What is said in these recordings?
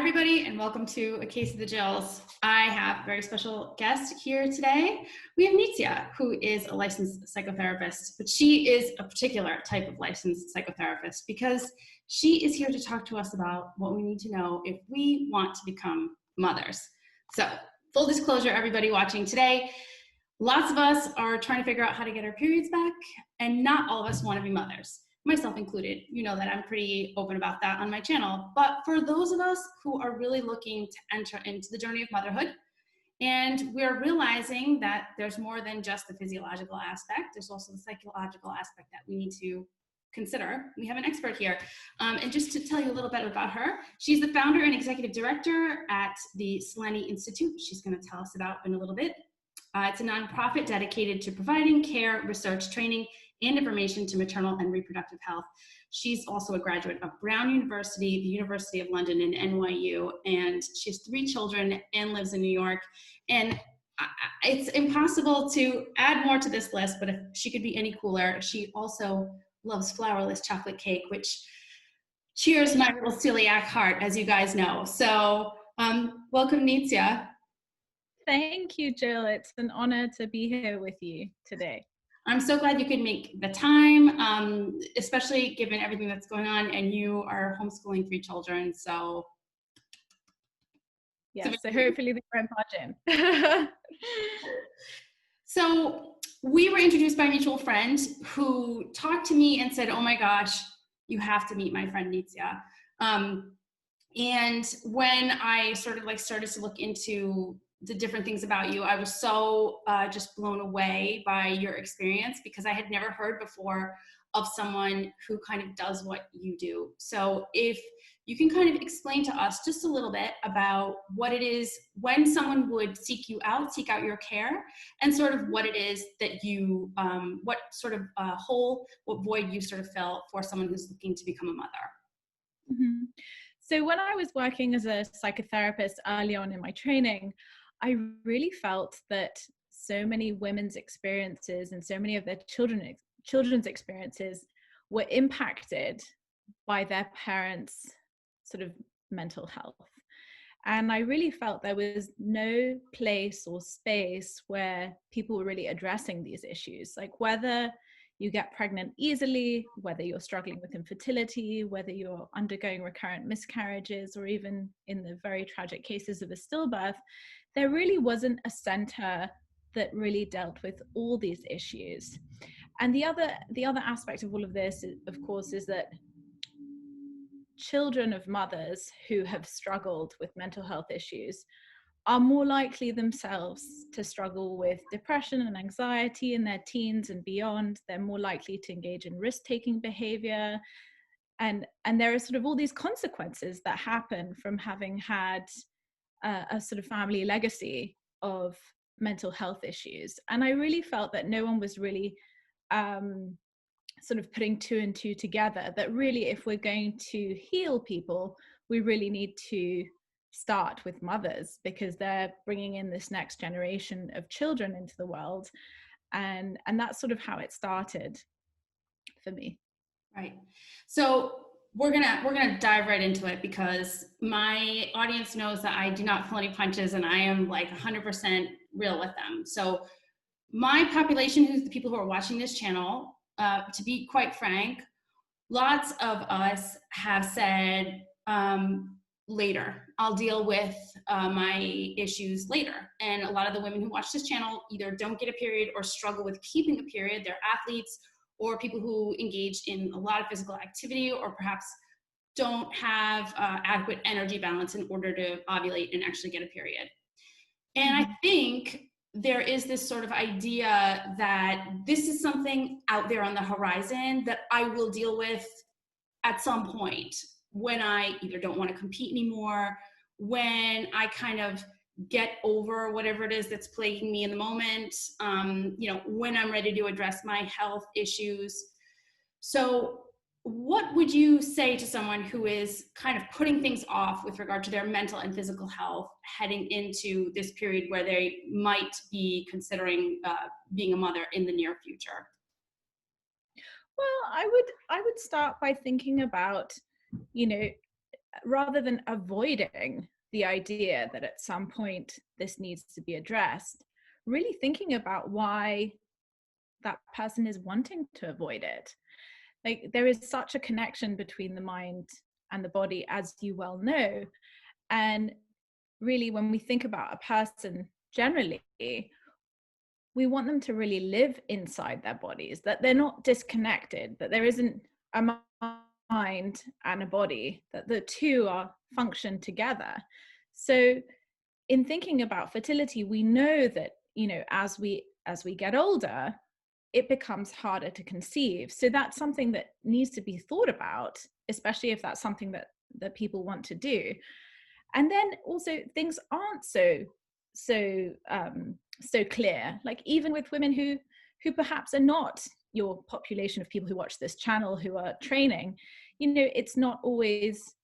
everybody, and welcome to A Case of the Jills. I have a very special guest here today. We have Nitzia, who is a licensed psychotherapist, but she is a particular type of licensed psychotherapist because she is here to talk to us about what we need to know if we want to become mothers. So, full disclosure, everybody watching today, lots of us are trying to figure out how to get our periods back, and not all of us want to be mothers. Myself included. You know that I'm pretty open about that on my channel. But for those of us who are really looking to enter into the journey of motherhood, and we're realizing that there's more than just the physiological aspect, there's also the psychological aspect that we need to consider. We have an expert here. And just to tell you a little bit about her, she's the founder and executive director at the Selene Institute. She's going to tell us about in a little bit. It's a nonprofit dedicated to providing care, research, training, and information to maternal and reproductive health. She's also a graduate of Brown University, the University of London, and NYU, and she has 3 children and lives in New York. And it's impossible to add more to this list, but if she could be any cooler, she also loves flourless chocolate cake, which cheers my little celiac heart, as you guys know. So welcome, Nitzia. Thank you, Jill. It's an honor to be here with you today. I'm so glad you could make the time, especially given everything that's going on, and you are homeschooling 3 children. So, yeah, so hopefully they won't budge in. So we were introduced by a mutual friend who talked to me and said, "Oh my gosh, you have to meet my friend Nitzia." And when I started to look into the different things about you, I was so just blown away by your experience, because I had never heard before of someone who kind of does what you do. So if you can kind of explain to us just a little bit about what it is when someone would seek out your care, and sort of what it is that you, what sort of hole, what void you sort of fill for someone who's looking to become a mother. Mm-hmm. So when I was working as a psychotherapist early on in my training, I really felt that so many women's experiences and so many of their children's experiences were impacted by their parents' sort of mental health. And I really felt there was no place or space where people were really addressing these issues, like whether you get pregnant easily, whether you're struggling with infertility, whether you're undergoing recurrent miscarriages, or even in the very tragic cases of a stillbirth, there really wasn't a center that really dealt with all these issues. And the other aspect of all of this, of course, is that children of mothers who have struggled with mental health issues are more likely themselves to struggle with depression and anxiety in their teens and beyond. They're more likely to engage in risk-taking behavior. And there are sort of all these consequences that happen from having had a sort of family legacy of mental health issues. And I really felt that no one was really sort of putting 2 and 2 together, that really if we're going to heal people, we really need to start with mothers, because they're bringing in this next generation of children into the world. And that's sort of how it started for me. Right. So we're gonna dive right into it, because my audience knows that I do not pull any punches, and I am like 100% real with them. So my population, who's the people who are watching this channel, to be quite frank, lots of us have said, later, I'll deal with my issues later. And a lot of the women who watch this channel either don't get a period or struggle with keeping a period. They're athletes, or people who engage in a lot of physical activity, or perhaps don't have adequate energy balance in order to ovulate and actually get a period. And I think there is this sort of idea that this is something out there on the horizon that I will deal with at some point, when I either don't want to compete anymore, when I kind of get over whatever it is that's plaguing me in the moment, when I'm ready to address my health issues. So what would you say to someone who is kind of putting things off with regard to their mental and physical health, heading into this period where they might be considering being a mother in the near future? Well, I would start by thinking about, rather than avoiding the idea that at some point this needs to be addressed, really thinking about why that person is wanting to avoid it. Like, there is such a connection between the mind and the body, as you well know. And really, when we think about a person generally, we want them to really live inside their bodies, that they're not disconnected, that there isn't a mind and a body, that the two are function together. So in thinking about fertility, we know that, you know, as we get older, it becomes harder to conceive. So that's something that needs to be thought about, especially if that's something that people want to do. And then also things aren't so clear. Like, even with women who perhaps are not your population of people who watch this channel who are training, you know, it's not always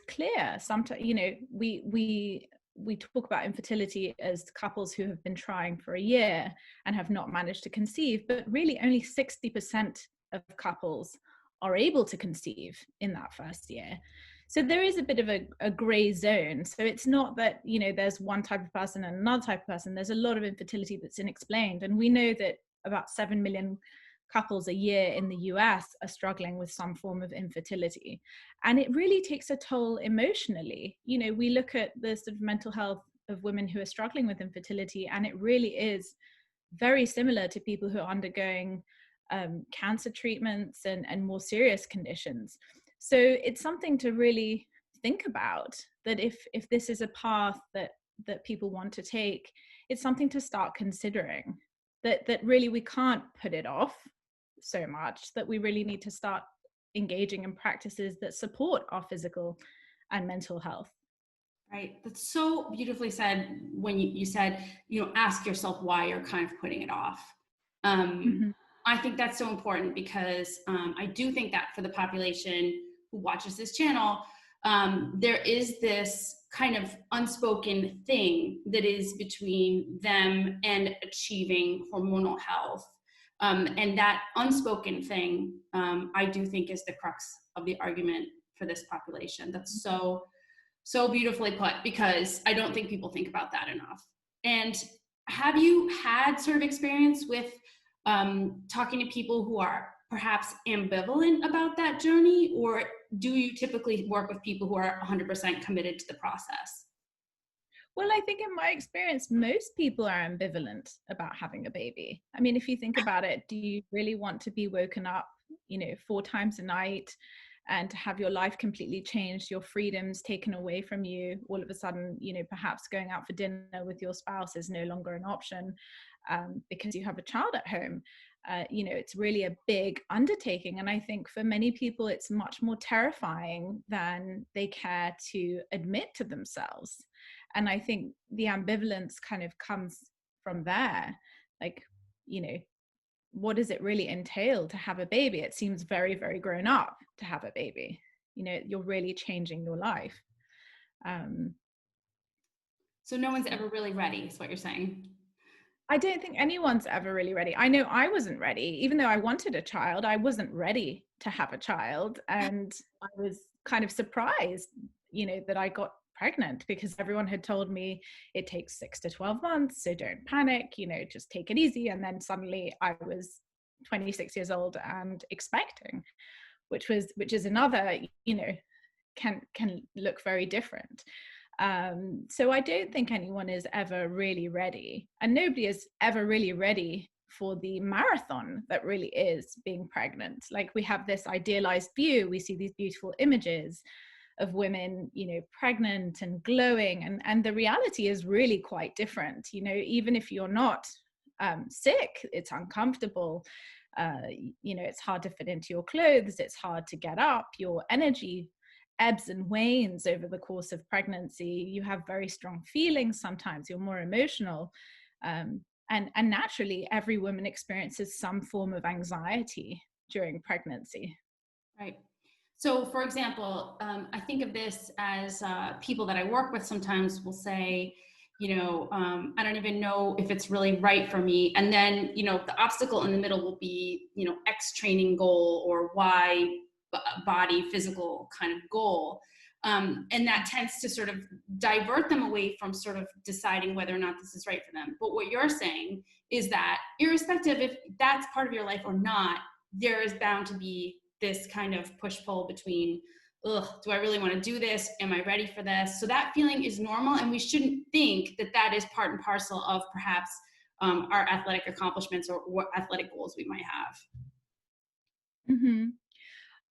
clear. Sometimes, you know, we talk about infertility as couples who have been trying for a year and have not managed to conceive, but really only 60% of couples are able to conceive in that first year. So there is a bit of a gray zone. So it's not that, you know, there's one type of person and another type of person. There's a lot of infertility that's unexplained. And we know that about 7 million couples a year in the US are struggling with some form of infertility. And it really takes a toll emotionally. You know, we look at the sort of mental health of women who are struggling with infertility, and it really is very similar to people who are undergoing cancer treatments and more serious conditions. So it's something to really think about, that if this is a path that people want to take, it's something to start considering, that really we can't put it off so much, that we really need to start engaging in practices that support our physical and mental health. Right. That's so beautifully said when you said, you know, ask yourself why you're kind of putting it off. Mm-hmm. I think that's so important because I do think that for the population who watches this channel, there is this kind of unspoken thing that is between them and achieving hormonal health. And that unspoken thing, I do think, is the crux of the argument for this population. That's so beautifully put, because I don't think people think about that enough. And have you had sort of experience with talking to people who are perhaps ambivalent about that journey, or do you typically work with people who are 100% committed to the process? Well, I think in my experience, most people are ambivalent about having a baby. I mean, if you think about it, do you really want to be woken up, you know, 4 times a night and to have your life completely changed, your freedoms taken away from you? All of a sudden, you know, perhaps going out for dinner with your spouse is no longer an option because you have a child at home. You know, it's really a big undertaking. And I think for many people, it's much more terrifying than they care to admit to themselves. And I think the ambivalence kind of comes from there. Like, you know, what does it really entail to have a baby? It seems very, very grown up to have a baby. You know, you're really changing your life. So no one's ever really ready, is what you're saying. I don't think anyone's ever really ready. I know I wasn't ready. Even though I wanted a child, I wasn't ready to have a child. And I was kind of surprised, you know, that I got pregnant, because everyone had told me it takes 6 to 12 months. So don't panic, you know, just take it easy. And then suddenly I was 26 years old and expecting, which is another, you know, can look very different. So I don't think anyone is ever really ready, and nobody is ever really ready for the marathon that really is being pregnant. Like, we have this idealized view, we see these beautiful images of women, you know, pregnant and glowing, and the reality is really quite different. You know, even if you're not sick, it's uncomfortable. You know, it's hard to fit into your clothes, it's hard to get up, your energy ebbs and wanes over the course of pregnancy. You have very strong feelings, sometimes you're more emotional, and naturally every woman experiences some form of anxiety during pregnancy. Right. So for example, I think of this as people that I work with sometimes will say, you know, I don't even know if it's really right for me. And then, you know, the obstacle in the middle will be, you know, X training goal or Y body physical kind of goal. And that tends to sort of divert them away from sort of deciding whether or not this is right for them. But what you're saying is that irrespective if that's part of your life or not, there is bound to be this kind of push-pull between, ugh, do I really want to do this? Am I ready for this? So that feeling is normal, and we shouldn't think that that is part and parcel of perhaps our athletic accomplishments or what athletic goals we might have. Mm-hmm.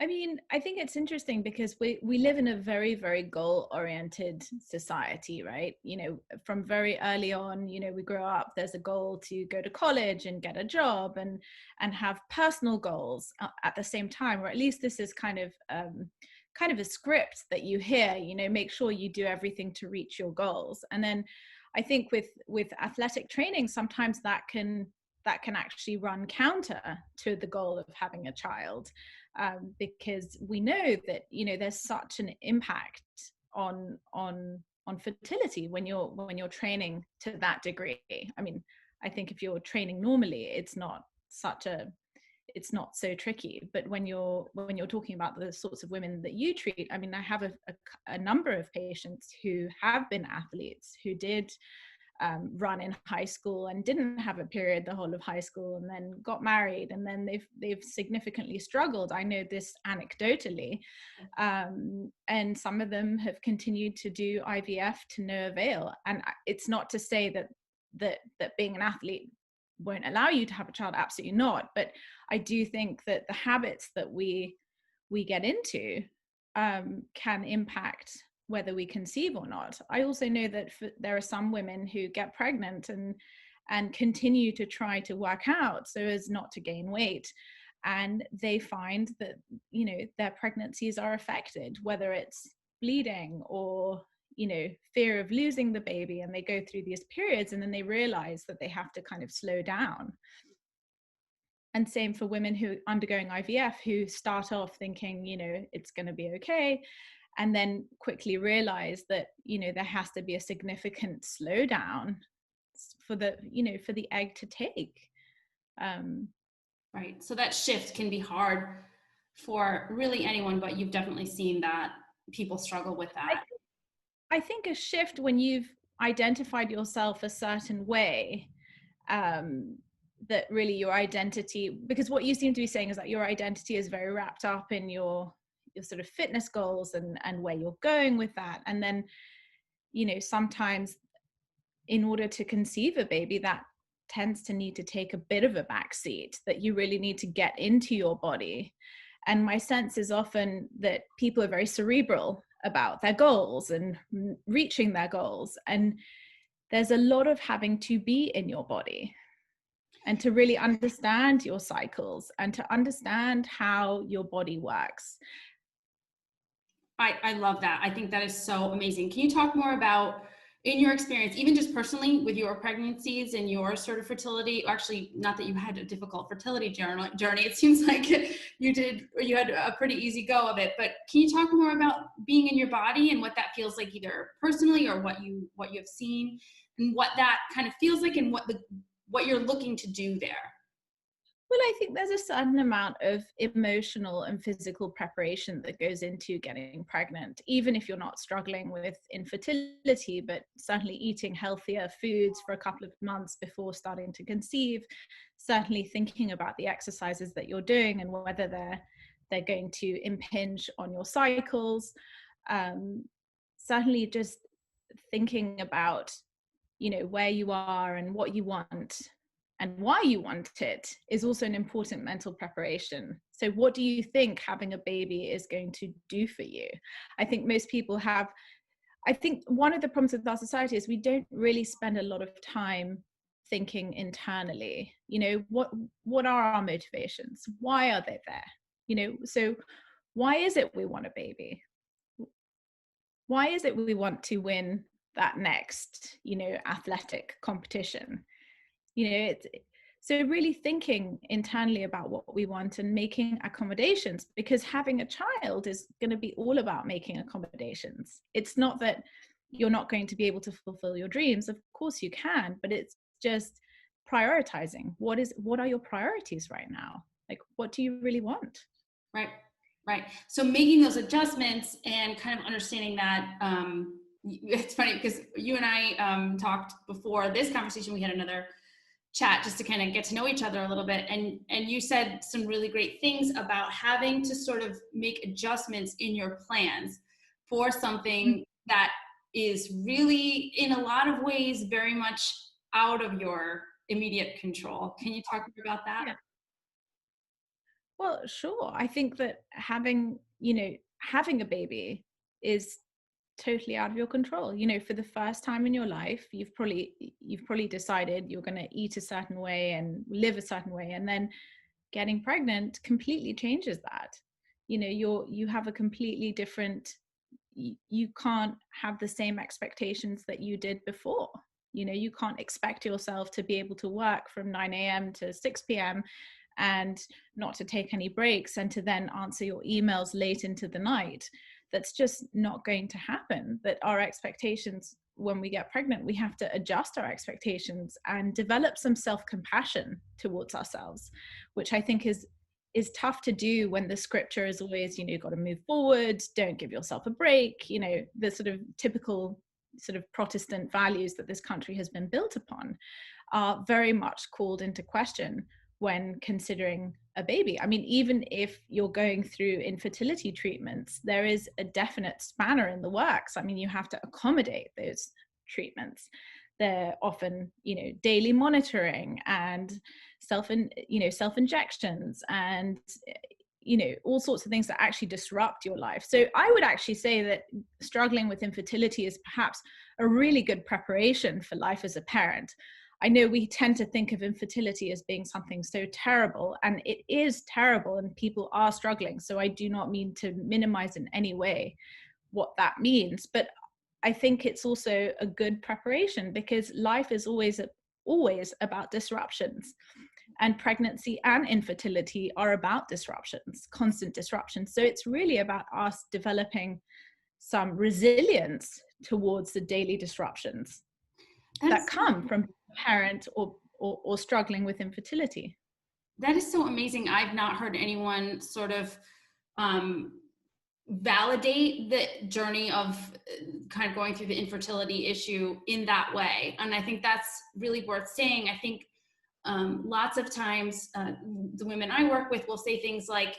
I mean, I think it's interesting because we live in a very, very goal-oriented society, right? You know, from very early on, you know, we grow up, there's a goal to go to college and get a job and have personal goals at the same time, or at least this is kind of a script that you hear, you know, make sure you do everything to reach your goals. And then I think with athletic training, sometimes that can actually run counter to the goal of having a child, because we know that, you know, there's such an impact on fertility when you're training to that degree. I mean, I think if you're training normally, it's not so tricky, but when you're talking about the sorts of women that you treat, I mean, I have a number of patients who have been athletes who did run in high school and didn't have a period the whole of high school, and then got married, and then they've significantly struggled. I know this anecdotally, and some of them have continued to do IVF to no avail. And it's not to say that being an athlete won't allow you to have a child, absolutely not. But I do think that the habits that we get into can impact whether we conceive or not. I also know that there are some women who get pregnant and continue to try to work out so as not to gain weight, and they find that, you know, their pregnancies are affected, whether it's bleeding or, you know, fear of losing the baby, and they go through these periods and then they realize that they have to kind of slow down. And same for women who are undergoing IVF, who start off thinking, you know, it's going to be okay, and then quickly realize that, you know, there has to be a significant slowdown for the, you know, for the egg to take. Right. So that shift can be hard for really anyone, but you've definitely seen that people struggle with that. I think a shift when you've identified yourself a certain way, that really your identity, because what you seem to be saying is that your identity is very wrapped up in your sort of fitness goals and where you're going with that. And then, you know, sometimes in order to conceive a baby, that tends to need to take a bit of a backseat, that you really need to get into your body. And my sense is often that people are very cerebral about their goals and reaching their goals. And there's a lot of having to be in your body and to really understand your cycles and to understand how your body works. I love that. I think that is so amazing. Can you talk more about, in your experience, even just personally with your pregnancies and your sort of fertility, actually not that you had a difficult fertility journey, it seems like you had a pretty easy go of it, but can you talk more about being in your body and what that feels like, either personally or what you have seen, and what that kind of feels like, and what you're looking to do there? Well, I think there's a certain amount of emotional and physical preparation that goes into getting pregnant, even if you're not struggling with infertility, but certainly eating healthier foods for a couple of months before starting to conceive, certainly thinking about the exercises that you're doing and whether they're going to impinge on your cycles. Certainly just thinking about, you know, where you are and what you want and why you want it is also an important mental preparation. So what do you think having a baby is going to do for you? I think most people I think one of the problems with our society is we don't really spend a lot of time thinking internally, you know, what are our motivations? Why are they there? You know, so why is it we want a baby? Why is it we want to win that next, you know, athletic competition? You know, so really thinking internally about what we want and making accommodations, because having a child is going to be all about making accommodations. It's not that you're not going to be able to fulfill your dreams. Of course you can, but it's just prioritizing. What are your priorities right now? Like, what do you really want? Right. Right. So making those adjustments and kind of understanding that, it's funny because you and I talked before this conversation. We had another chat just to kind of get to know each other a little bit, and you said some really great things about having to sort of make adjustments in your plans for something that is really, in a lot of ways, very much out of your immediate control. Can you talk more about that? Yeah. Well, sure. I think that having a baby is totally out of your control. For the first time in your life, you've probably decided you're going to eat a certain way and live a certain way, and then getting pregnant completely changes that. You have a completely different, you can't have the same expectations that you did before. You can't expect yourself to be able to work from 9 a.m. to 6 p.m. and not to take any breaks and to then answer your emails late into the night. That's just not going to happen. That our expectations, when we get pregnant, we have to adjust our expectations and develop some self-compassion towards ourselves, which I think is tough to do when the scripture is always, you've got to move forward, don't give yourself a break, the sort of typical sort of Protestant values that this country has been built upon are very much called into question when considering a baby. I mean, even if you're going through infertility treatments, there is a definite spanner in the works. I mean, you have to accommodate those treatments. They're often, daily monitoring and self-injections and, all sorts of things that actually disrupt your life. So I would actually say that struggling with infertility is perhaps a really good preparation for life as a parent. I know we tend to think of infertility as being something so terrible, and it is terrible, and people are struggling. So I do not mean to minimize in any way what that means, but I think it's also a good preparation, because life is always about disruptions, and pregnancy and infertility are about disruptions, constant disruptions. So it's really about us developing some resilience towards the daily disruptions that come from a parent or struggling with infertility. That is so amazing. I've not heard anyone sort of validate the journey of kind of going through the infertility issue in that way. And I think that's really worth saying. I think lots of times the women I work with will say things like,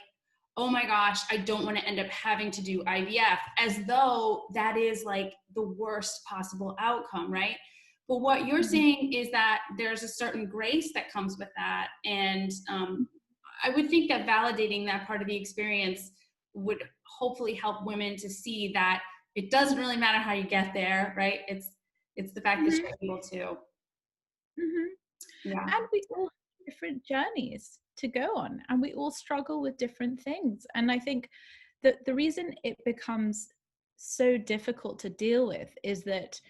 oh my gosh, I don't want to end up having to do IVF, as though that is like the worst possible outcome, right? But what you're saying is that there's a certain grace that comes with that. And I would think that validating that part of the experience would hopefully help women to see that it doesn't really matter how you get there, right? It's the fact that you're able to. Yeah. And we all have different journeys to go on, and we all struggle with different things. And I think that the reason it becomes so difficult to deal with is that,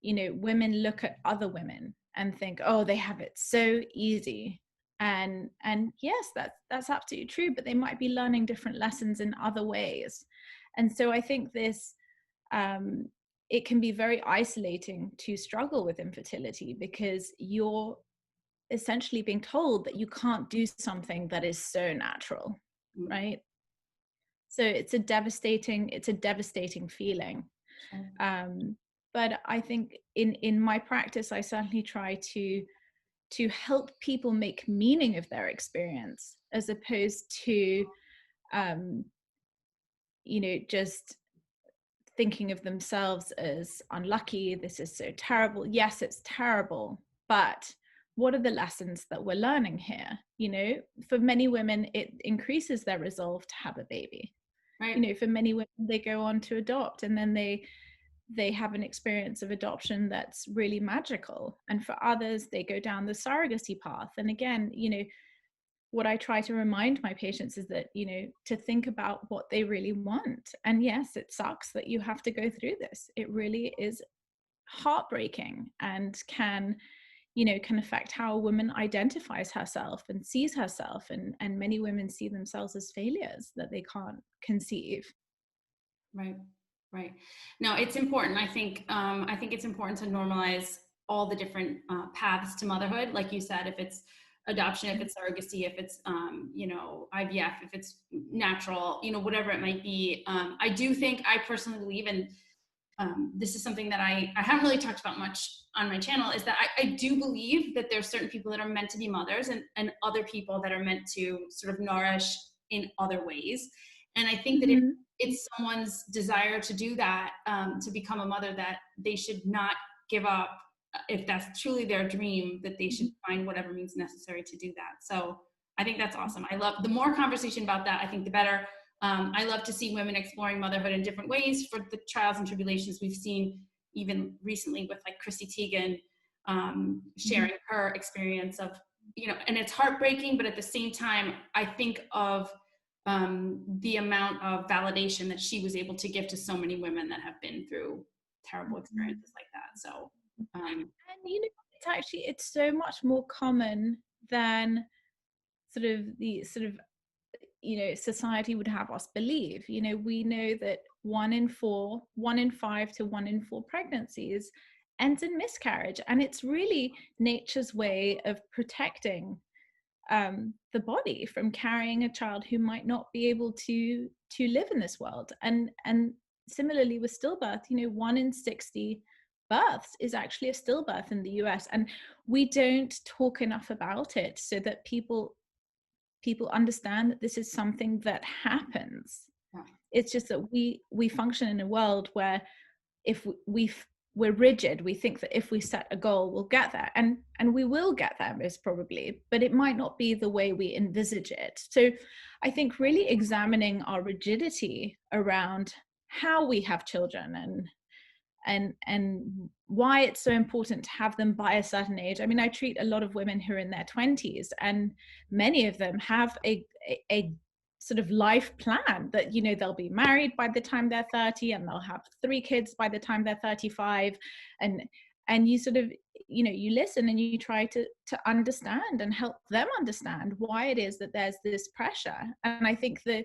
women look at other women and think, oh, they have it so easy. And yes, that's absolutely true, but they might be learning different lessons in other ways. And so I think this it can be very isolating to struggle with infertility, because you're essentially being told that you can't do something that is so natural, right? So it's a devastating feeling. But I think in my practice, I certainly try to help people make meaning of their experience, as opposed to just thinking of themselves as unlucky. This is so terrible. Yes, it's terrible, but what are the lessons that we're learning here? For many women, it increases their resolve to have a baby. Right. For many women, they go on to adopt, and then they have an experience of adoption that's really magical. And for others, they go down the surrogacy path. And again, what I try to remind my patients is that, to think about what they really want. And yes, it sucks that you have to go through this. It really is heartbreaking, and can affect how a woman identifies herself and sees herself. And many women see themselves as failures that they can't conceive. Right. No, it's important. I think it's important to normalize all the different paths to motherhood. Like you said, if it's adoption, if it's surrogacy, if it's, IVF, if it's natural, whatever it might be. I do think, I personally believe, and this is something that I haven't really talked about much on my channel, is that I do believe that there's certain people that are meant to be mothers, and other people that are meant to sort of nourish in other ways. And I think that if it's someone's desire to do that, to become a mother, that they should not give up. If that's truly their dream, that they should find whatever means necessary to do that. So I think that's awesome. I love, the more conversation about that, I think the better. I love to see women exploring motherhood in different ways for the trials and tribulations we've seen, even recently with like Chrissy Teigen, sharing her experience of, and it's heartbreaking, but at the same time, I think of the amount of validation that she was able to give to so many women that have been through terrible experiences like that. So, and it's so much more common than society would have us believe. We know that 1 in 4, 1 in 5 to 1 in 4 pregnancies ends in miscarriage, and it's really nature's way of protecting the body from carrying a child who might not be able to live in this world. And similarly with stillbirth, 1 in 60 births is actually a stillbirth in the US, and we don't talk enough about it so that people understand that this is something that happens. yeah. It's just that we function in a world where if we're rigid, we think that if we set a goal, we'll get there, and we will get there most probably, but it might not be the way we envisage it. So I think really examining our rigidity around how we have children, and why it's so important to have them by a certain age. I mean, I treat a lot of women who are in their 20s, and many of them have a sort of life plan that, they'll be married by the time they're 30, and they'll have 3 kids by the time they're 35. And you sort of, you listen and you try to understand and help them understand why it is that there's this pressure. And I think that,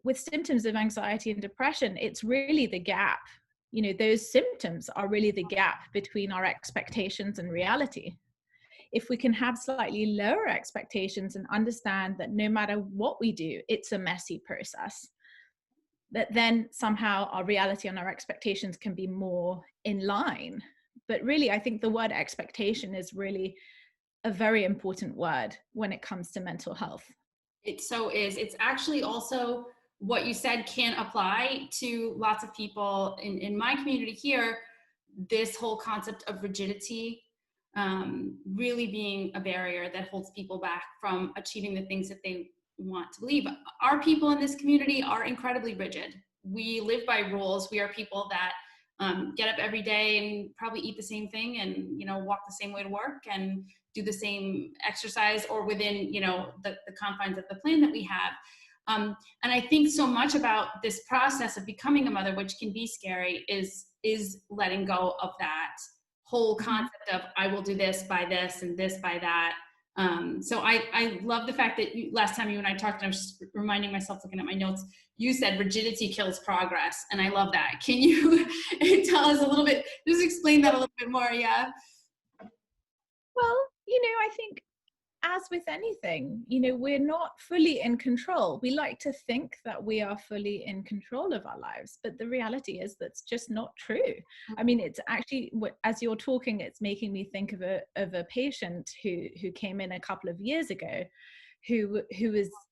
with symptoms of anxiety and depression, it's really the gap. Those symptoms are really the gap between our expectations and reality. If we can have slightly lower expectations and understand that no matter what we do, it's a messy process, that then somehow our reality and our expectations can be more in line. But really, I think the word expectation is really a very important word when it comes to mental health. It so is. It's actually also, what you said can apply to lots of people in my community here. This whole concept of rigidity really being a barrier that holds people back from achieving the things that they want to believe. Our people in this community are incredibly rigid. We live by rules. We are people that get up every day and probably eat the same thing, and walk the same way to work, and do the same exercise, or within the confines of the plan that we have. And I think so much about this process of becoming a mother, which can be scary, is letting go of that whole concept of, I will do this by this and this by that. So I love the fact that last time you and I talked, and I was just reminding myself, looking at my notes, you said rigidity kills progress. And I love that. Can you tell us a little bit, just explain that a little bit more? Yeah. Well, I think, as with anything, we're not fully in control. We like to think that we are fully in control of our lives, but the reality is that's just not true. I mean, it's actually, as you're talking, it's making me think of a patient who came in a couple of years ago, who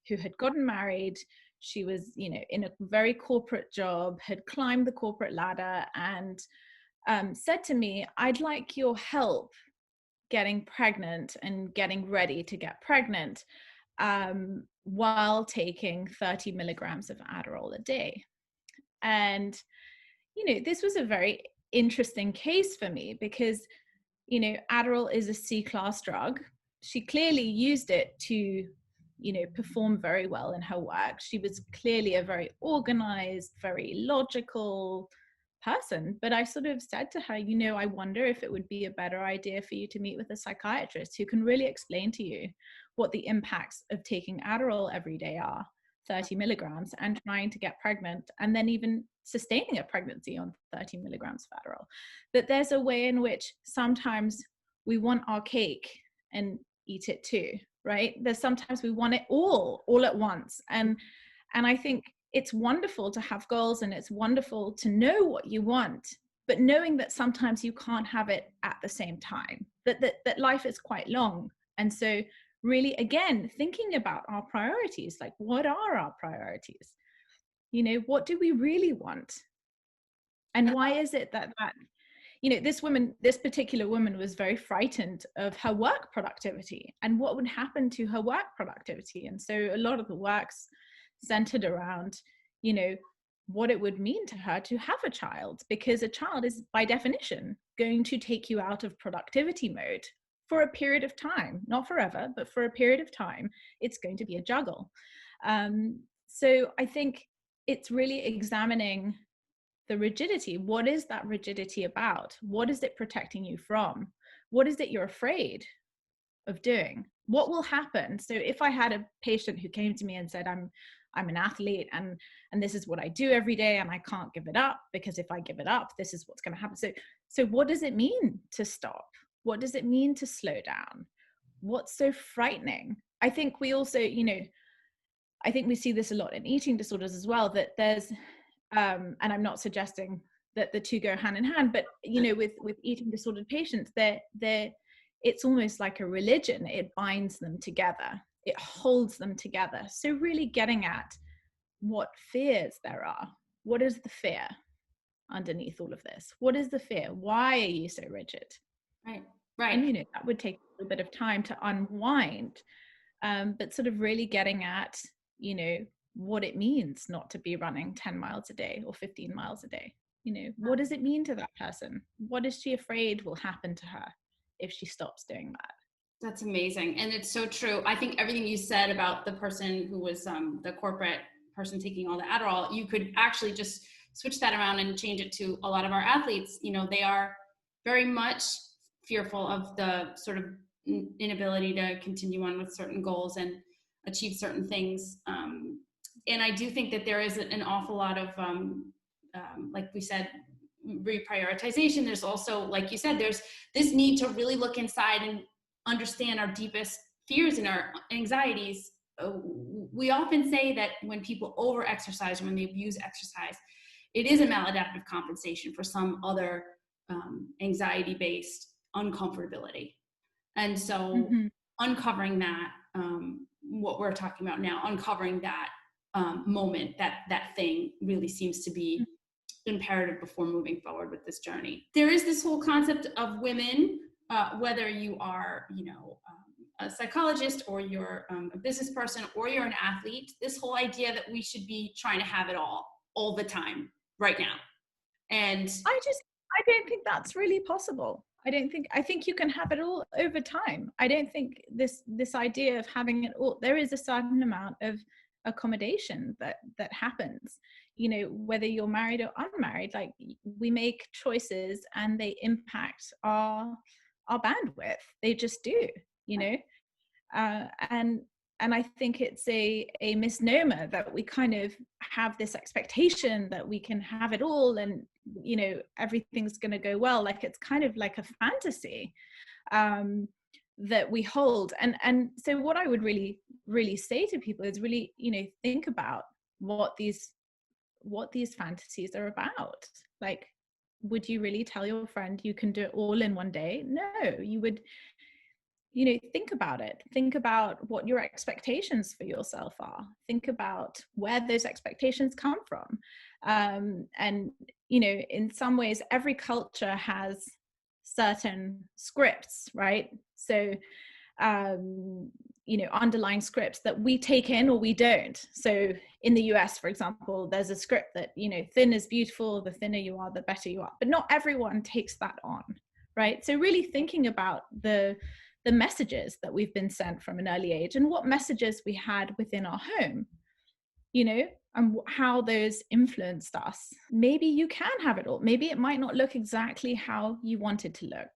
had gotten married. She was, in a very corporate job, had climbed the corporate ladder, and said to me, "I'd like your help getting pregnant and getting ready to get pregnant while taking 30 milligrams of Adderall a day." And, this was a very interesting case for me because, Adderall is a C-class drug. She clearly used it to, perform very well in her work. She was clearly a very organized, very logical person. But I sort of said to her, I wonder if it would be a better idea for you to meet with a psychiatrist who can really explain to you what the impacts of taking Adderall every day are, 30 milligrams, and trying to get pregnant, and then even sustaining a pregnancy on 30 milligrams of Adderall. That there's a way in which sometimes we want our cake and eat it too, right? There's sometimes we want it all at once. And I think it's wonderful to have goals, and it's wonderful to know what you want, but knowing that sometimes you can't have it at the same time, that life is quite long. And so really, again, thinking about our priorities, like what are our priorities? You know, what do we really want? And why is it that this particular woman was very frightened of her work productivity and what would happen to her work productivity. And so a lot of the work's centered around, what it would mean to her to have a child, because a child is by definition going to take you out of productivity mode for a period of time, not forever, but for a period of time. It's going to be a juggle. So I think it's really examining the rigidity. What is that rigidity about? What is it protecting you from? What is it you're afraid of doing? What will happen? So if I had a patient who came to me and said, I'm an athlete and this is what I do every day and I can't give it up, because if I give it up, this is what's going to happen. So what does it mean to stop? What does it mean to slow down? What's so frightening? I think we also, I think we see this a lot in eating disorders as well, that there's, and I'm not suggesting that the two go hand in hand, but, with eating disordered patients, it's almost like a religion. It binds them together. It holds them together. So really getting at what fears there are. What is the fear underneath all of this? What is the fear? Why are you so rigid? Right. And, that would take a little bit of time to unwind, but sort of really getting at, what it means not to be running 10 miles a day or 15 miles a day. What does it mean to that person? What is she afraid will happen to her if she stops doing that? That's amazing. And it's so true. I think everything you said about the person who was the corporate person taking all the Adderall, you could actually just switch that around and change it to a lot of our athletes. They are very much fearful of the sort of inability to continue on with certain goals and achieve certain things. And I do think that there is an awful lot of, like we said, reprioritization. There's also, like you said, there's this need to really look inside and understand our deepest fears and our anxieties. We often say that when people over-exercise, when they abuse exercise, it is a maladaptive compensation for some other anxiety-based uncomfortability. And so uncovering that, what we're talking about now, uncovering that moment, that thing really seems to be imperative before moving forward with this journey. There is this whole concept of women, whether you are, a psychologist or you're a business person or you're an athlete, this whole idea that we should be trying to have it all the time right now. And I don't think that's really possible. I think you can have it all over time. I don't think this idea of having it all, there is a certain amount of accommodation that happens, whether you're married or unmarried. Like, we make choices and they impact our bandwidth. They just do, and I think it's a misnomer that we kind of have this expectation that we can have it all and, everything's going to go well. Like, it's kind of like a fantasy that we hold. And so what I would really, really say to people is really, think about what these fantasies are about. Like, would you really tell your friend you can do it all in one day? No, you would, think about it. Think about what your expectations for yourself are. Think about where those expectations come from. And, in some ways, every culture has certain scripts, right? So, underlying scripts that we take in or we don't. So in the US, for example, there's a script that, thin is beautiful, the thinner you are, the better you are. But not everyone takes that on, right? So really thinking about the messages that we've been sent from an early age and what messages we had within our home, and how those influenced us. Maybe you can have it all. Maybe it might not look exactly how you want it to look.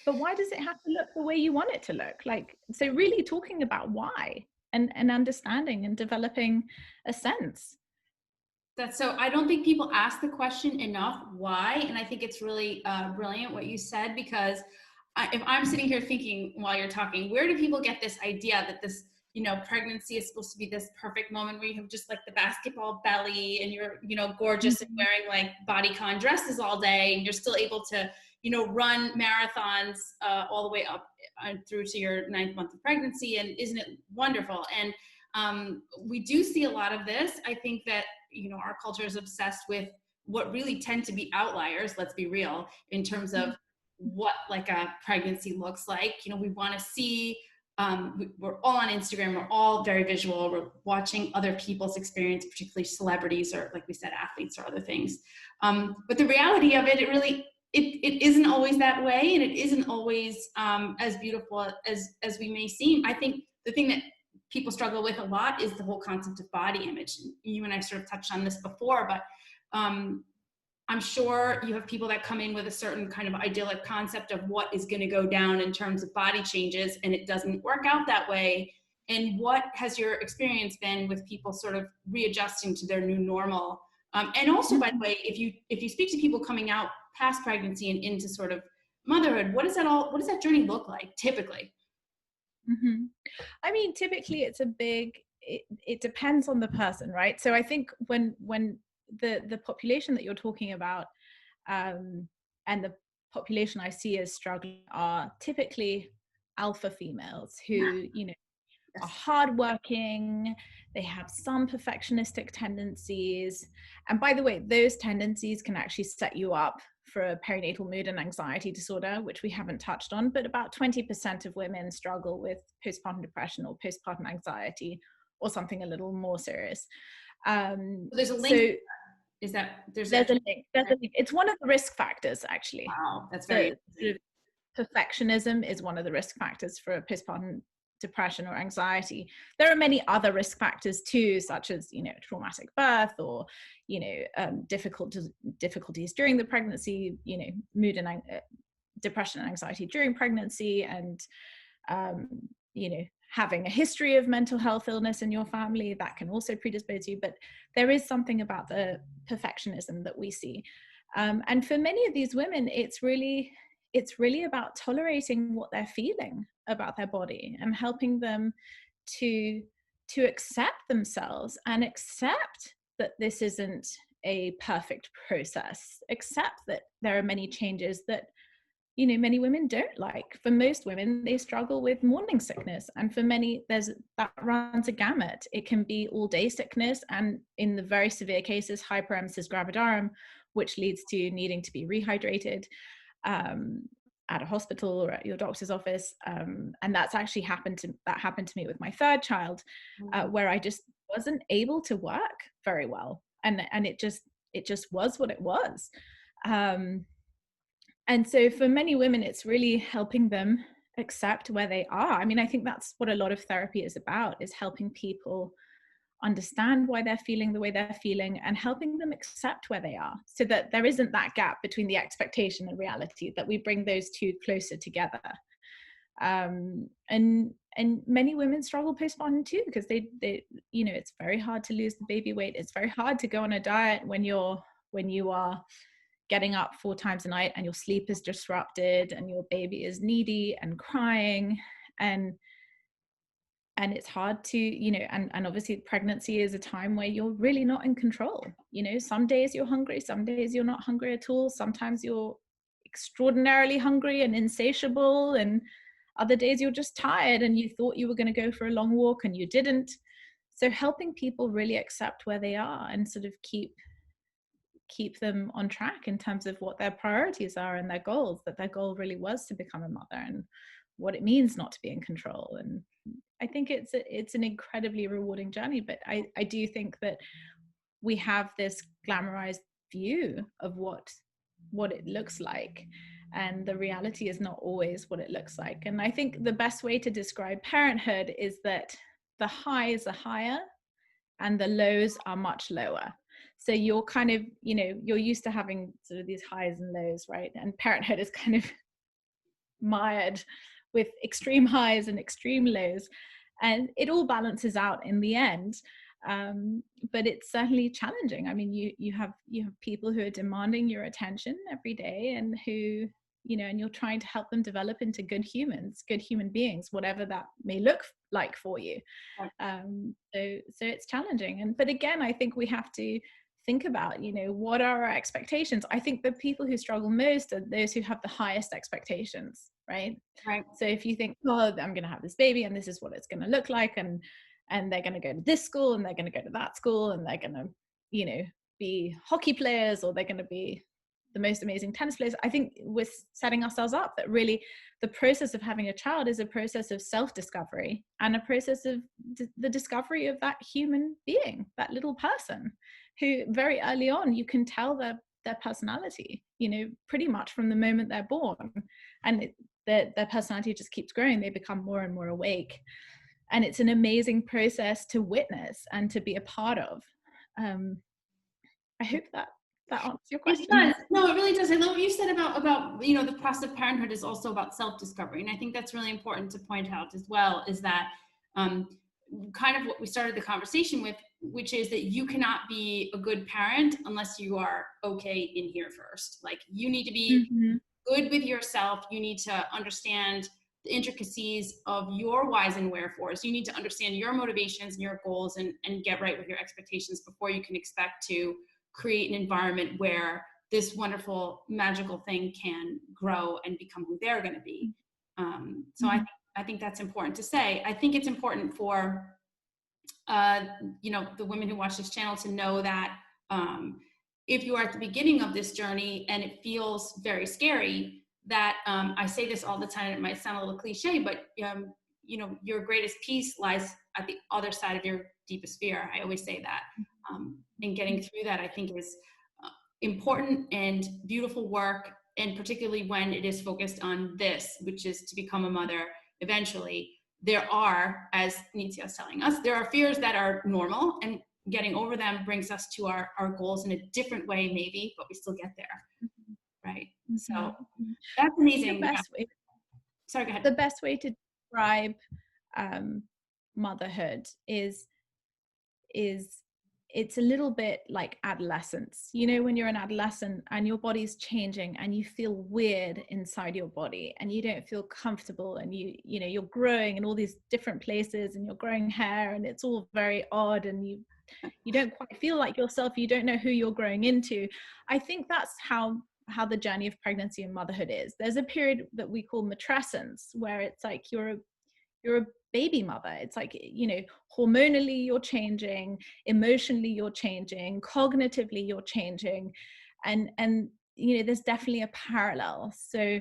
But why does it have to look the way you want it to look? Like, so really talking about why and understanding and developing a sense. I don't think people ask the question enough, why? And I think it's really brilliant what you said, because if I'm sitting here thinking while you're talking, where do people get this idea that this, pregnancy is supposed to be this perfect moment where you have just like the basketball belly and you're, gorgeous and wearing like bodycon dresses all day, and you're still able to, run marathons all the way up through to your 9th month of pregnancy. And isn't it wonderful? And we do see a lot of this. I think that, our culture is obsessed with what really tend to be outliers, let's be real, in terms of what like a pregnancy looks like. We want to see, we're all on Instagram, we're all very visual, we're watching other people's experience, particularly celebrities or, like we said, athletes or other things. But the reality of it, it isn't always that way, and it isn't always as beautiful as we may seem. I think the thing that people struggle with a lot is the whole concept of body image. You and I sort of touched on this before, but I'm sure you have people that come in with a certain kind of idyllic concept of what is going to go down in terms of body changes, and it doesn't work out that way. And what has your experience been with people sort of readjusting to their new normal? And also, by the way, if you speak to people coming out past pregnancy and into sort of motherhood, what does that journey look like typically? Mm-hmm. I mean, typically it depends on the person, right? So I think when the population that you're talking about, and the population I see as struggling are typically alpha females who, are hardworking, they have some perfectionistic tendencies. And by the way, those tendencies can actually set you up for a perinatal mood and anxiety disorder, which we haven't touched on, but about 20% of women struggle with postpartum depression or postpartum anxiety or something a little more serious. There's a link. Is that there's a link? There's a link. It's one of the risk factors, actually. Wow, that's very sort of perfectionism is one of the risk factors for postpartum depression or anxiety. There are many other risk factors too, such as traumatic birth or difficulties during the pregnancy, mood and depression and anxiety during pregnancy, and having a history of mental health illness in your family that can also predispose you. But there is something about the perfectionism that we see, and for many of these women, it's really about tolerating what they're feeling about their body and helping them to accept themselves and accept that this isn't a perfect process, accept that there are many changes that many women don't like. For most women, they struggle with morning sickness, and for many that runs a gamut. It can be all day sickness, and in the very severe cases, hyperemesis gravidarum, which leads to needing to be rehydrated at a hospital or at your doctor's office. And that's actually happened to me with my third child, where I just wasn't able to work very well, and it just was what it was. And so for many women, it's really helping them accept where they are. I mean, I think that's what a lot of therapy is about, is helping people understand why they're feeling the way they're feeling and helping them accept where they are, so that there isn't that gap between the expectation and reality, that we bring those two closer together. And many women struggle postpartum too, because they it's very hard to lose the baby weight. It's very hard to go on a diet when you are getting up 4 times a night and your sleep is disrupted and your baby is needy and crying, and it's hard to, and obviously pregnancy is a time where you're really not in control. Some days you're hungry, some days you're not hungry at all. Sometimes you're extraordinarily hungry and insatiable, and other days you're just tired and you thought you were going to go for a long walk and you didn't. So helping people really accept where they are and sort of keep them on track in terms of what their priorities are and their goals, that their goal really was to become a mother, and what it means not to be in control. And I think it's an incredibly rewarding journey, but I do think that we have this glamorized view of what it looks like, and the reality is not always what it looks like. And I think the best way to describe parenthood is that the highs are higher and the lows are much lower. So you're kind of, you're used to having sort of these highs and lows, right? And parenthood is kind of mired with extreme highs and extreme lows, and it all balances out in the end. But it's certainly challenging. I mean, you have people who are demanding your attention every day, and who and you're trying to help them develop into good humans, good human beings, whatever that may look like for you. So it's challenging. But again, I think we have to think about, what are our expectations? I think the people who struggle most are those who have the highest expectations, right? So if you think, oh, I'm going to have this baby and this is what it's going to look like, and they're going to go to this school and they're going to go to that school and they're going to, be hockey players, or they're going to be the most amazing tennis players. I think we're setting ourselves up that really the process of having a child is a process of self-discovery and a process of the discovery of that human being, that little person who very early on you can tell their personality, pretty much from the moment they're born, and their personality just keeps growing. They become more and more awake, and it's an amazing process to witness and to be a part of. I hope that answers your question. It does. No, it really does. I love what you said about the process of parenthood is also about self-discovery, and I think that's really important to point out as well. Is that kind of what we started the conversation with, which is that you cannot be a good parent unless you are okay in here first. Like, you need to be good with yourself. You need to understand the intricacies of your whys and wherefores. You need to understand your motivations and your goals, and get right with your expectations before you can expect to create an environment where this wonderful, magical thing can grow and become who they're going to be. So I think that's important to say. I think it's important for, the women who watch this channel to know that if you are at the beginning of this journey and it feels very scary, that I say this all the time, it might sound a little cliche, but your greatest peace lies at the other side of your deepest fear. I always say that. And getting through that, I think, is important and beautiful work, and particularly when it is focused on this, which is to become a mother eventually. There are, as Nitzia is telling us, there are fears that are normal, and getting over them brings us to our goals in a different way, maybe, but we still get there. Right. So that's amazing. Sorry, go ahead. The best way to describe motherhood is it's a little bit like adolescence. When you're an adolescent and your body's changing and you feel weird inside your body and you don't feel comfortable, and you're growing in all these different places and you're growing hair and it's all very odd, and you don't quite feel like yourself. You don't know who you're growing into. I think that's how the journey of pregnancy and motherhood is. There's a period that we call matrescence, where it's like you're a baby mother. It's like, hormonally you're changing, emotionally you're changing, cognitively you're changing, and there's definitely a parallel. So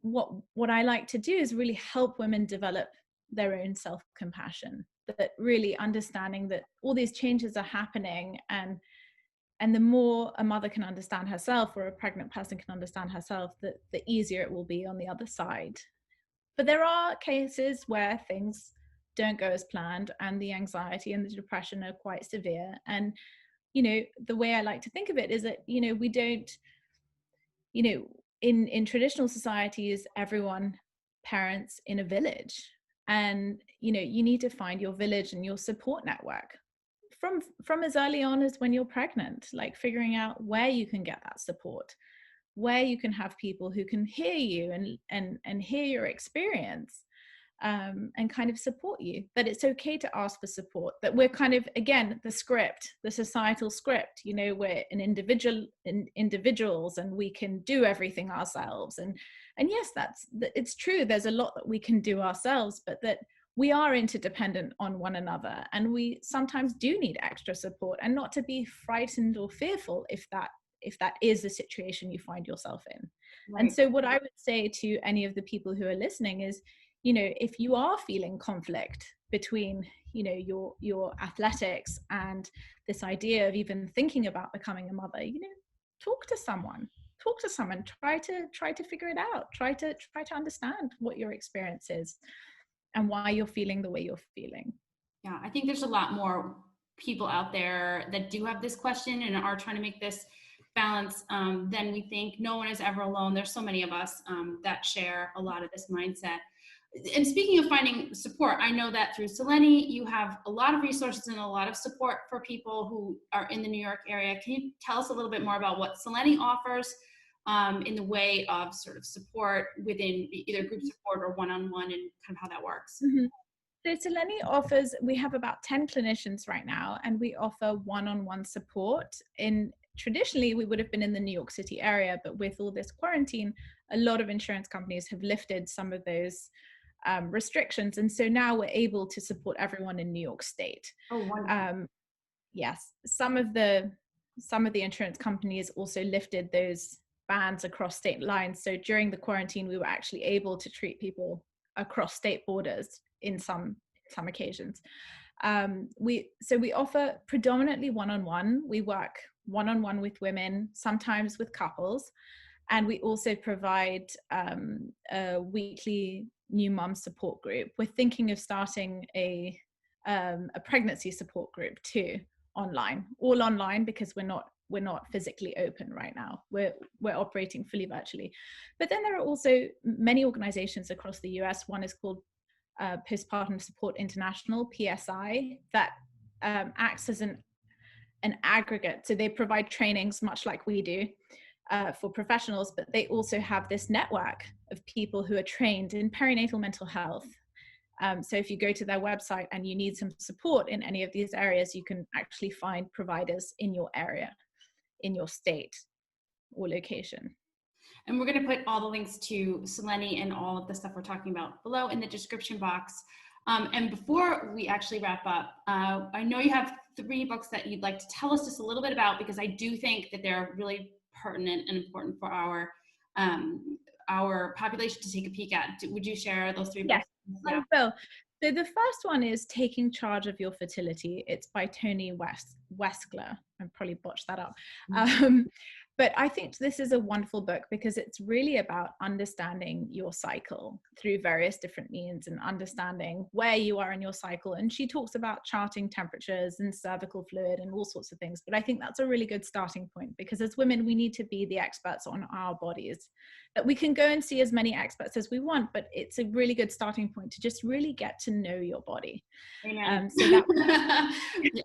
what I like to do is really help women develop their own self-compassion, that really understanding that all these changes are happening, and the more a mother can understand herself, or a pregnant person can understand herself, the easier it will be on the other side. But there are cases where things don't go as planned, and the anxiety and the depression are quite severe. And, the way I like to think of it is that, we don't, in traditional societies, everyone parents in a village. And, you need to find your village and your support network from as early on as when you're pregnant, like figuring out where you can get that support, where you can have people who can hear you and hear your experience, and kind of support you, that it's okay to ask for support, that we're kind of, again, the societal script, we're individuals and we can do everything ourselves. And yes, it's true. There's a lot that we can do ourselves, but that we are interdependent on one another, and we sometimes do need extra support, and not to be frightened or fearful if that is the situation you find yourself in. Right. And so what I would say to any of the people who are listening is, if you are feeling conflict between, your athletics and this idea of even thinking about becoming a mother, talk to someone, try to figure it out, try to understand what your experience is and why you're feeling the way you're feeling. Yeah, I think there's a lot more people out there that do have this question and are trying to make this balance than we think. No one is ever alone. There's so many of us that share a lot of this mindset. And speaking of finding support, I know that through Seleni, you have a lot of resources and a lot of support for people who are in the New York area. Can you tell us a little bit more about what Seleni offers, in the way of sort of support within either group support or one-on-one, and kind of how that works? Mm-hmm. So Seleni offers, we have about 10 clinicians right now, and we offer one-on-one support. Traditionally, we would have been in the New York City area, but with all this quarantine, a lot of insurance companies have lifted some of those restrictions. And so now we're able to support everyone in New York State. Oh, wonderful. Yes, some of the insurance companies also lifted those bans across state lines. So during the quarantine, we were actually able to treat people across state borders in some occasions. We offer predominantly one-on-one. We work one-on-one with women, sometimes with couples, and we also provide a weekly new mum support group. We're thinking of starting a pregnancy support group too, all online, because we're not physically open right now. We're operating fully virtually. But then there are also many organizations across the US. One is called Postpartum Support International, PSI, that acts as an aggregate. So they provide trainings much like we do for professionals, but they also have this network of people who are trained in perinatal mental health. So if you go to their website and you need some support in any of these areas, you can actually find providers in your area, in your state or location. And we're going to put all the links to Seleni and all of the stuff we're talking about below in the description box. And before we actually wrap up, I know you have 3 books that you'd like to tell us just a little bit about, because I do think that they're really pertinent and important for our population to take a peek at. Would you share those 3 books? Yes, I will. So the first one is Taking Charge of Your Fertility. It's by Toni Weschler. I probably botched that up. But I think this is a wonderful book because it's really about understanding your cycle through various different means and understanding where you are in your cycle. And she talks about charting temperatures and cervical fluid and all sorts of things. But I think that's a really good starting point, because as women, we need to be the experts on our bodies. That we can go and see as many experts as we want, but it's a really good starting point to just really get to know your body. So that yeah.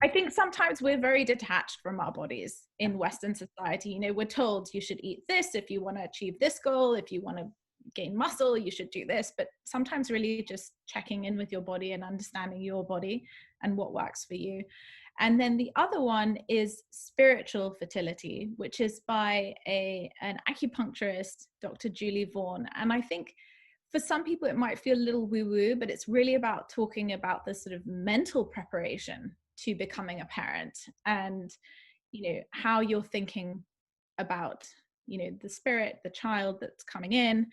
I think sometimes we're very detached from our bodies in Western society. You know, we're told you should eat this if you want to achieve this goal. If you want to gain muscle, you should do this. But sometimes really just checking in with your body and understanding your body and what works for you. And then the other one is Spiritual Fertility, which is by an acupuncturist, Dr. Julie Vaughan. And I think for some people it might feel a little woo-woo, but it's really about talking about the sort of mental preparation to becoming a parent, and how you're thinking about the spirit, the child that's coming in,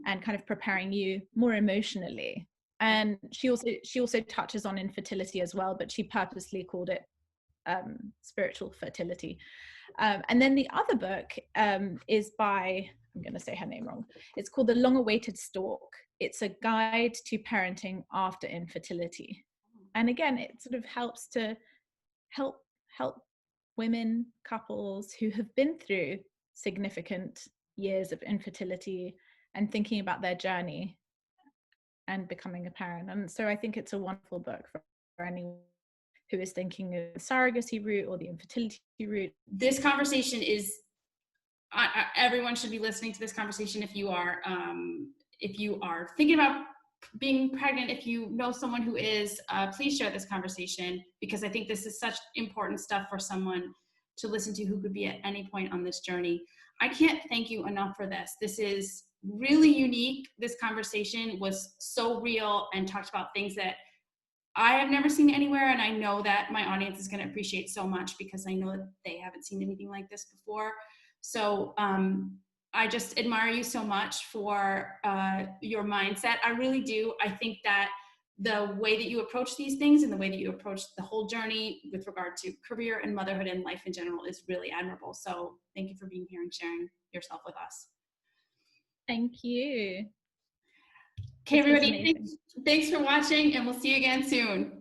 and kind of preparing you more emotionally. And she also touches on infertility as well, but she purposely called it Spiritual Fertility. And then the other book is by, I'm going to say her name wrong, it's called The Long-Awaited Stalk. It's a guide to parenting after infertility. And again, it sort of helps to help women, couples who have been through significant years of infertility and thinking about their journey and becoming a parent. And so I think it's a wonderful book for anyone who is thinking of the surrogacy route or the infertility route. This conversation is, everyone should be listening to this conversation if you are thinking about being pregnant. If you know someone who is, please share this conversation, because I think this is such important stuff for someone to listen to who could be at any point on this journey. I can't thank you enough for this. This is really unique. This conversation was so real and talked about things that I have never seen anywhere, and I know that my audience is going to appreciate so much, because I know that they haven't seen anything like this before. So I just admire you so much for your mindset. I really do. I think that the way that you approach these things and the way that you approach the whole journey with regard to career and motherhood and life in general is really admirable. So thank you for being here and sharing yourself with us. Thank you. Okay, everybody, thanks for watching, and we'll see you again soon.